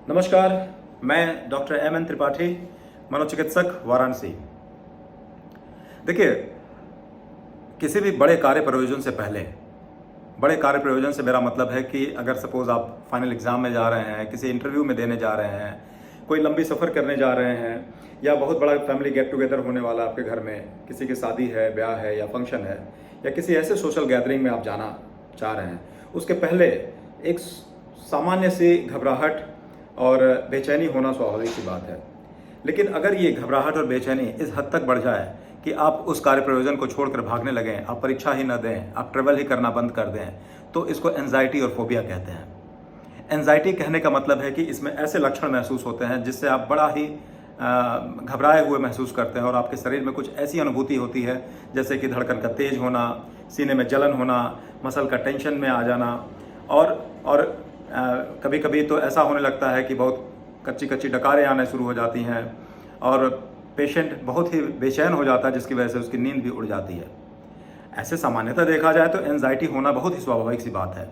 नमस्कार, मैं doctor M Tripathi, मनोचिकित्सक, वाराणसी। देखिए, किसी भी बड़े कार्य प्रयोजन से पहले, बड़े कार्य प्रयोजन से मेरा मतलब है कि अगर सपोज आप फाइनल एग्जाम में जा रहे हैं, किसी इंटरव्यू में देने जा रहे हैं, कोई लंबी सफ़र करने जा रहे हैं, या बहुत बड़ा फैमिली गेट टुगेदर होने वाला आपके घर में, किसी की शादी है, ब्याह है या फंक्शन है, या किसी ऐसे सोशल गैदरिंग में आप जाना चाह रहे हैं, उसके पहले एक सामान्य सी घबराहट और बेचैनी होना स्वाभाविक सी बात है। लेकिन अगर ये घबराहट और बेचैनी इस हद तक बढ़ जाए कि आप उस कार्य प्रयोजन को छोड़कर भागने लगें, आप परीक्षा ही न दें, आप ट्रेवल ही करना बंद कर दें, तो इसको एंजाइटी और फोबिया कहते हैं। एंजाइटी कहने का मतलब है कि इसमें ऐसे लक्षण महसूस होते हैं जिससे आप बड़ा ही घबराए हुए महसूस करते हैं और आपके शरीर में कुछ ऐसी अनुभूति होती है जैसे कि धड़कन का तेज होना, सीने में जलन होना, मसल का टेंशन में आ जाना, और कभी कभी तो ऐसा होने लगता है कि बहुत कच्ची कच्ची डकारें आने शुरू हो जाती हैं और पेशेंट बहुत ही बेचैन हो जाता है, जिसकी वजह से उसकी नींद भी उड़ जाती है। ऐसे सामान्यतः देखा जाए तो एंजाइटी होना बहुत ही स्वाभाविक सी बात है।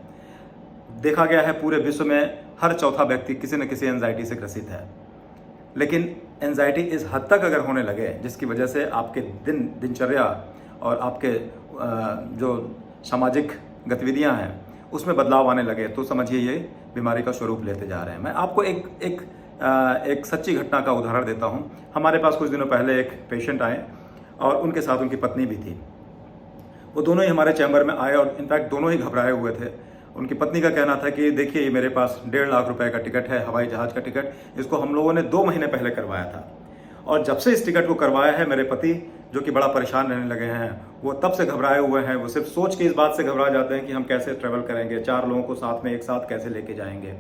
देखा गया है पूरे विश्व में हर चौथा व्यक्ति किसी न किसी एंजाइटी से ग्रसित है। लेकिन एंजाइटी इस हद तक अगर होने लगे जिसकी वजह से आपके दिनचर्या और आपके जो सामाजिक गतिविधियां हैं उसमें बदलाव आने लगे, तो समझिए ये बीमारी का स्वरूप लेते जा रहे हैं। मैं आपको एक सच्ची घटना का उदाहरण देता हूँ। हमारे पास कुछ दिनों पहले एक पेशेंट आए और उनके साथ उनकी पत्नी भी थी। वो दोनों ही हमारे चैम्बर में आए और इनफैक्ट दोनों ही घबराए हुए थे। उनकी पत्नी का कहना था कि देखिए, ये मेरे पास 1.5 लाख रुपए का टिकट है, हवाई जहाज़ का टिकट, इसको हम लोगों ने 2 महीने पहले करवाया था, और जब से इस टिकट को करवाया है मेरे पति, जो कि बड़ा परेशान रहने लगे हैं, वो तब से घबराए हुए हैं। वो सिर्फ सोच के इस बात से घबरा जाते हैं कि हम कैसे ट्रैवल करेंगे, 4 लोगों को साथ में एक साथ कैसे लेके जाएंगे।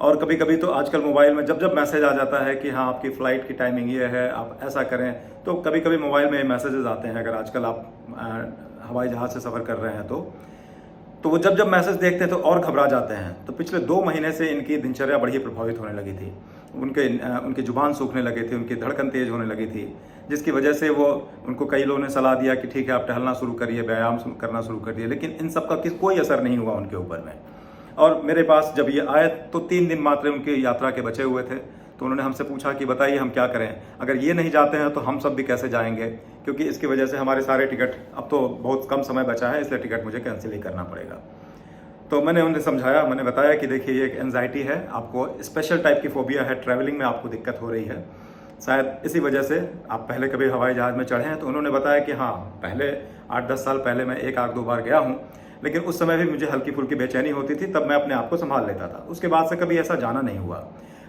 और कभी कभी तो आजकल मोबाइल में जब जब मैसेज आ जाता है कि हाँ आपकी फ़्लाइट की टाइमिंग ये है, आप ऐसा करें, तो कभी कभी मोबाइल में मैसेजेस आते हैं। अगर आजकल आप हवाई जहाज़ से सफ़र कर रहे हैं तो वो जब जब मैसेज देखते हैं तो और घबरा जाते हैं। तो पिछले 2 महीने से इनकी दिनचर्या बड़ी ही प्रभावित होने लगी थी। उनकी जुबान सूखने लगी थी, उनकी धड़कन तेज होने लगी थी, जिसकी वजह से उनको कई लोगों ने सलाह दिया कि ठीक है आप टहलना शुरू करिए, व्यायाम करना शुरू करिए, लेकिन इन सब का कोई असर नहीं हुआ उनके ऊपर में। और मेरे पास जब ये आए तो 3 दिन मात्र उनकी यात्रा के बचे हुए थे। तो उन्होंने हमसे पूछा कि बताइए हम क्या करें, अगर ये नहीं जाते हैं तो हम सब भी कैसे जाएंगे, क्योंकि इसकी वजह से हमारे सारे टिकट, अब तो बहुत कम समय बचा है, इसलिए टिकट मुझे कैंसिल ही करना पड़ेगा। तो मैंने उन्हें समझाया, मैंने बताया कि देखिए ये एक एंजाइटी है, आपको स्पेशल टाइप की फोबिया है, ट्रैवलिंग में आपको दिक्कत हो रही है, शायद इसी वजह से आप पहले कभी हवाई जहाज़ में चढ़े हैं। तो उन्होंने बताया कि हाँ, पहले 8-10 साल पहले मैं 1-2 बार गया हूँ, लेकिन उस समय भी मुझे हल्की फुल्की बेचैनी होती थी, तब मैं अपने आप को संभाल लेता था। उसके बाद से कभी ऐसा जाना नहीं हुआ।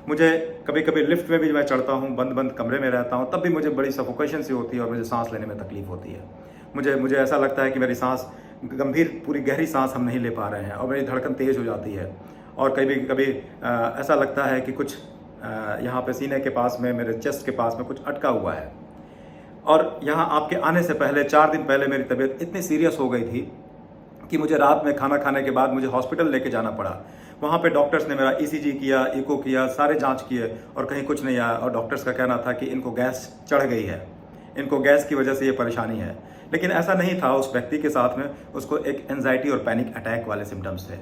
मुझे कभी कभी लिफ्ट में भी मैं चढ़ता हूँ, बंद बंद कमरे में रहता हूँ, तब भी मुझे बड़ी सफोकेशन सी होती है और मुझे सांस लेने में तकलीफ होती है। मुझे ऐसा लगता है कि मेरी सांस गंभीर, पूरी गहरी सांस हम नहीं ले पा रहे हैं, और मेरी धड़कन तेज हो जाती है। और कभी कभी ऐसा लगता है कि कुछ यहाँ पे सीने के पास में, मेरे चेस्ट के पास में कुछ अटका हुआ है। और यहाँ आपके आने से पहले 4 दिन पहले मेरी तबीयत इतनी सीरियस हो गई थी कि मुझे रात में खाना खाने के बाद मुझे हॉस्पिटल लेके जाना पड़ा। वहाँ पे डॉक्टर्स ने मेरा ECG किया, इको किया, सारे जांच किए, और कहीं कुछ नहीं आया। और डॉक्टर्स का कहना था कि इनको गैस चढ़ गई है, इनको गैस की वजह से ये परेशानी है। लेकिन ऐसा नहीं था। उस व्यक्ति के साथ में उसको एक एंजाइटी और पैनिक अटैक वाले सिम्टम्स थे।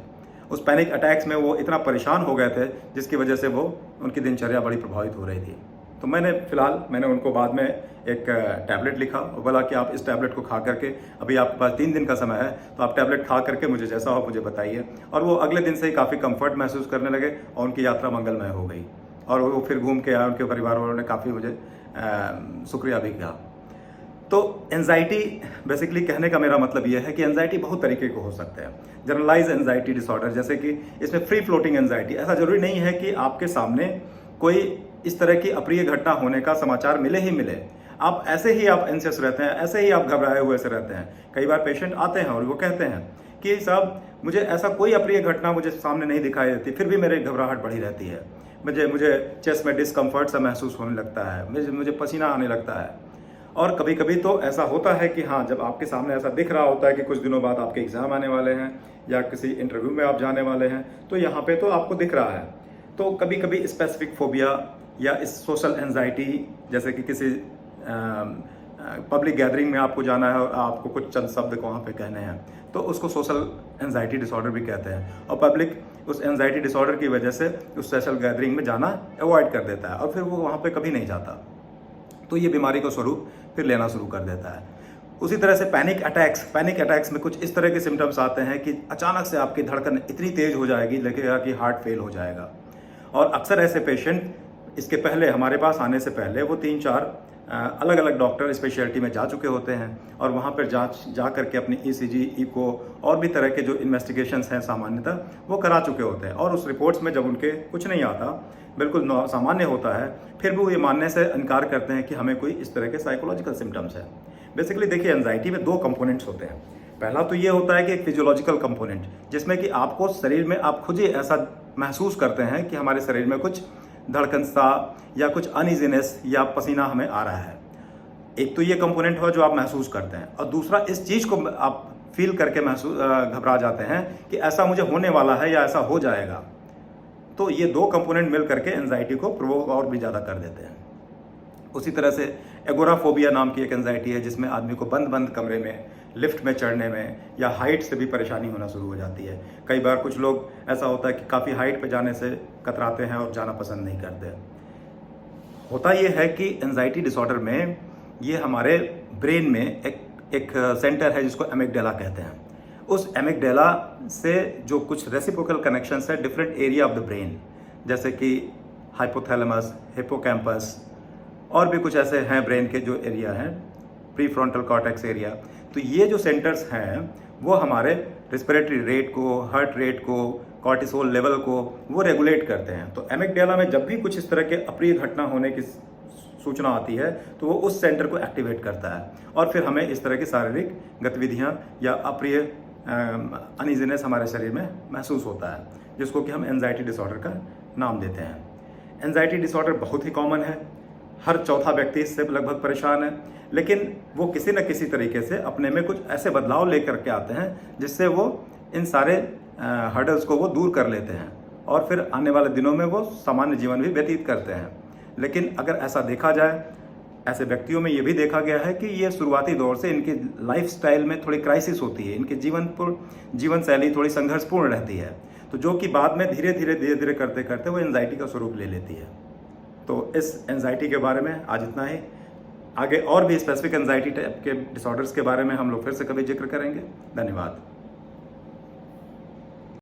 उस पैनिक अटैक्स में वो इतना परेशान हो गए थे जिसकी वजह से उनकी दिनचर्या बड़ी प्रभावित हो रही थी। तो मैंने उनको बाद में एक टैबलेट लिखा और बोला कि आप इस टैबलेट को खा करके, अभी आपके पास 3 दिन का समय है, तो आप टैबलेट खा करके मुझे जैसा हो मुझे बताइए। और वो अगले दिन से ही काफ़ी कंफर्ट महसूस करने लगे और उनकी यात्रा मंगलमय हो गई, और वो फिर घूम के आए। उनके परिवार वालों ने काफ़ी मुझे शुक्रिया भी किया। तो एंजाइटी बेसिकली कहने का मेरा मतलब यह है कि एंजाइटी बहुत तरीके के हो सकते हैं। जनरलाइज एंजाइटी डिसऑर्डर, जैसे कि इसमें फ्री फ्लोटिंग एंजाइटी, ऐसा जरूरी नहीं है कि आपके सामने कोई इस तरह की अप्रिय घटना होने का समाचार मिले ही मिले, आप ऐसे ही आप एंशियस रहते हैं, ऐसे ही आप घबराए हुए से रहते हैं। कई बार पेशेंट आते हैं और वो कहते हैं कि साहब मुझे ऐसा कोई अप्रिय घटना मुझे सामने नहीं दिखाई देती, फिर भी मेरी घबराहट बढ़ी रहती है, मुझे चेस्ट में डिस्कम्फर्ट सा महसूस होने लगता है, मुझे पसीना आने लगता है। और कभी कभी तो ऐसा होता है कि हाँ, जब आपके सामने ऐसा दिख रहा होता है कि कुछ दिनों बाद आपके एग्जाम आने वाले हैं या किसी इंटरव्यू में आप जाने वाले हैं, तो यहाँ पे तो आपको दिख रहा है। तो कभी कभी स्पेसिफिक फोबिया या इस सोशल एंजाइटी, जैसे कि किसी पब्लिक गैदरिंग में आपको जाना है और आपको कुछ चंद शब्द वहाँ पे कहने हैं, तो उसको सोशल एंजाइटी डिसऑर्डर भी कहते हैं। और पब्लिक उस एंजाइटी डिसऑर्डर की वजह से उस सोशल गैदरिंग में जाना अवॉइड कर देता है और फिर वो वहाँ पे कभी नहीं जाता, तो ये बीमारी का स्वरूप फिर लेना शुरू कर देता है। उसी तरह से पैनिक अटैक्स में कुछ इस तरह के सिम्टम्स आते हैं कि अचानक से आपकी धड़कन इतनी तेज़ हो जाएगी, लगेगा कि हार्ट फेल हो जाएगा। और अक्सर ऐसे पेशेंट इसके पहले, हमारे पास आने से पहले, वो 3-4 अलग अलग डॉक्टर स्पेशलिटी में जा चुके होते हैं और वहाँ पर जा करके अपनी ECG, इको और भी तरह के जो इन्वेस्टिगेशंस हैं सामान्यतः वो करा चुके होते हैं। और उस रिपोर्ट्स में जब उनके कुछ नहीं आता, बिल्कुल सामान्य होता है, फिर भी वो ये मानने से इनकार करते हैं कि हमें कोई इस तरह के साइकोलॉजिकल सिम्टम्स है। बेसिकली देखिए, एंजाइटी में 2 कंपोनेंट्स होते हैं। पहला तो ये होता है कि एक फिजियोलॉजिकल कंपोनेंट, जिसमें कि आपको शरीर में आप खुद ही ऐसा महसूस करते हैं कि हमारे शरीर में कुछ धड़कन सा या कुछ अनइजीनेस या पसीना हमें आ रहा है। एक तो ये कंपोनेंट हो जो आप महसूस करते हैं, और दूसरा इस चीज़ को आप फील करके घबरा जाते हैं कि ऐसा मुझे होने वाला है या ऐसा हो जाएगा। तो ये 2 कंपोनेंट मिल करके एंजाइटी को प्रोवोक और भी ज़्यादा कर देते हैं। उसी तरह से एगोराफोबिया नाम की एक एंजाइटी है, जिसमें आदमी को बंद कमरे में, लिफ्ट में चढ़ने में या हाइट से भी परेशानी होना शुरू हो जाती है। कई बार कुछ लोग, ऐसा होता है कि काफ़ी हाइट पे जाने से कतराते हैं और जाना पसंद नहीं करते। होता ये है कि एंजाइटी डिसऑर्डर में ये हमारे ब्रेन में एक सेंटर है जिसको एमिगडाला कहते हैं। उस एमिगडाला से जो कुछ रेसिप्रोकल कनेक्शंस है different area of the brain, जैसे कि हाइपोथैलेमस, हिप्पोकैम्पस और भी कुछ ऐसे हैं ब्रेन के जो एरिया हैं, प्रीफ्रंटल कॉर्टेक्स एरिया। तो ये जो सेंटर्स हैं वो हमारे रिस्पिरेटरी रेट को, हार्ट रेट को, कॉर्टिसोल लेवल को वो रेगुलेट करते हैं। तो एमिगडाला में जब भी कुछ इस तरह के अप्रिय घटना होने की सूचना आती है तो वो उस सेंटर को एक्टिवेट करता है और फिर हमें इस तरह की शारीरिक गतिविधियां या अप्रिय अनइजीनेस हमारे शरीर में महसूस होता है, जिसको कि हम एंजाइटी डिसऑर्डर का नाम देते हैं। एंजाइटी डिसऑर्डर बहुत ही कॉमन है, हर चौथा व्यक्ति इससे लगभग परेशान है, लेकिन वो किसी न किसी तरीके से अपने में कुछ ऐसे बदलाव लेकर के आते हैं जिससे वो इन सारे हर्डल्स को वो दूर कर लेते हैं और फिर आने वाले दिनों में वो सामान्य जीवन भी व्यतीत करते हैं। लेकिन अगर ऐसा देखा जाए, ऐसे व्यक्तियों में ये भी देखा गया है कि ये शुरुआती दौर से इनकी लाइफस्टाइल में थोड़ी क्राइसिस होती है, इनके जीवन शैली थोड़ी संघर्षपूर्ण रहती है, तो जो कि बाद में धीरे धीरे करते करते वो एंजाइटी का स्वरूप ले लेती है। तो इस एंजाइटी के बारे में आज इतना ही। आगे और भी स्पेसिफिक एंजाइटी टाइप के डिसऑर्डर्स के बारे में हम लोग फिर से कभी जिक्र करेंगे। धन्यवाद।